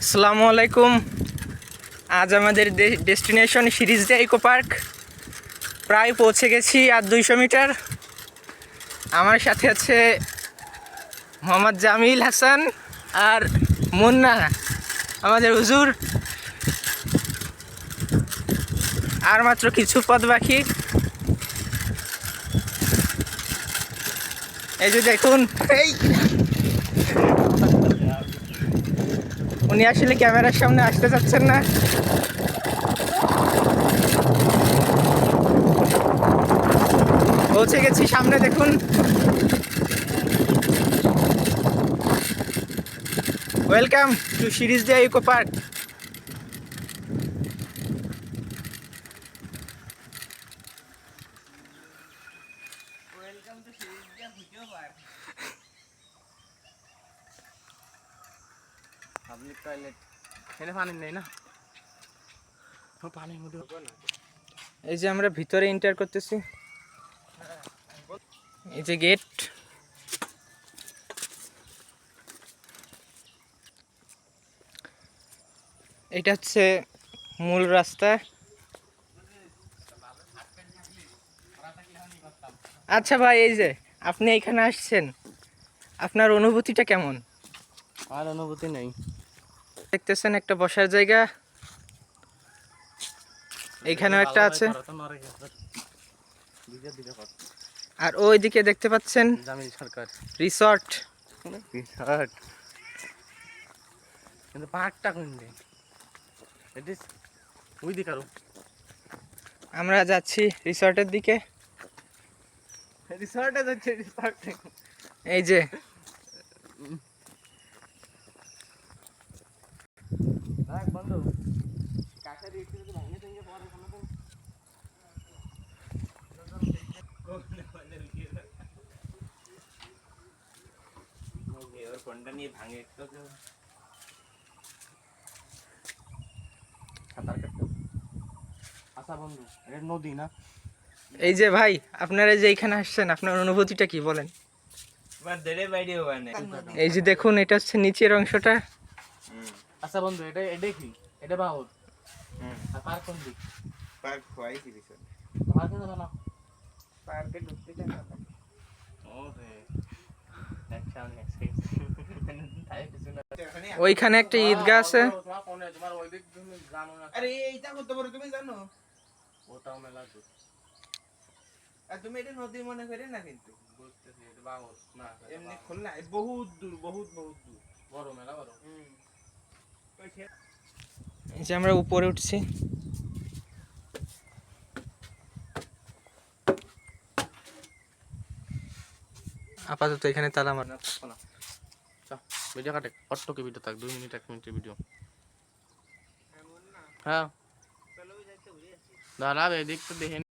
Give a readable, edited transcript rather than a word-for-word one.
আসসালামু আলাইকুম। আজ আমাদের ডেস্টিনেশন সিরিজডে ইকো পার্ক। প্রায় পৌঁছে গেছি আর 200 মিটার। আমার সাথে আছে মোহাম্মদ জামিল হাসান আর মুন্না, আমাদের হুজুর। আর মাত্র কিছু পথ বাকি। এই যে দেখুন, উনি আসলে ক্যামেরার সামনে আসতে চাচ্ছেন না। পৌঁছে গেছি, সামনে দেখুন। ওয়েলকাম টু সিরিজডে ইকো পার্ক। পাবলিক টয়লেট এখানে পানি নেই না, পানির মধ্যে এই যে আমরা ভিতরে এন্টার করতেছি। এই যে গেট। এটা হচ্ছে মূল রাস্তা। আচ্ছা ভাই, এই যে আপনি এখানে আসছেন, আপনার অনুভূতিটা কেমন? আর অনুভূতি নেই। দেখতেছেন একটা বসার জায়গা, এইখানেও একটা আছে। আর ওইদিকে দেখতে পাচ্ছেন জামিল সরকার রিসর্ট। রিসর্ট, কিন্তু পার্কটা কোন দিকে? এটি ওই দিকে আরো। আমরা যাচ্ছি রিসর্টের দিকে। রিসর্টে যাচ্ছে, রিসর্টে। এই যে দেখ বন্ধু, কাছের একটু যদি ভাঙে ভেঙে পড়ে কোনো দিন। ওর ফোনটা নিয়ে ভাঙে একটু সাঁতার কাটতে। আচ্ছা বন্ধু, এটা নদী না? এই যে ভাই, আপনারা যে এখানে আসছেন, আপনার অনুভূতিটা কি বলেন? এই যে দেখুন, এটা হচ্ছে নিচের অংশটা। আচ্ছা বন্ধু, এটা এটা কি? এটা বাহুর। আর পার্ক কোন দিক? পার্ক হয় কি বিষয়? পার্কে যাবে না? পার্কে ঢুকতে চাই না। ওরে একটা অনেক তাই কিছু না। ওইখানে একটা ঈদগাহ আছে। তোমার ফোনে, তোমার ওই দিক তুমি জানো না? আরে এইটা করতে পারো, তুমি জানো? ওটাও মেলা দূর। আর তুমি এটা নদী মনে করে না, কিন্তু বুঝতেছি এটা বাহুর না, এমনি খুলনা বহুত দূর, বহুত বহুত দূর। বড় মেলা বড়। এই যে আমরা উপরে উঠছি। আপাতত এখানে তালা মারা। ভিডিও কাটে অট্ট কি ভিডিও থাক 2 মিনিট 1 মিনিটের ভিডিও। হ্যাঁ দাঁড়াবে এদিক তো দেখে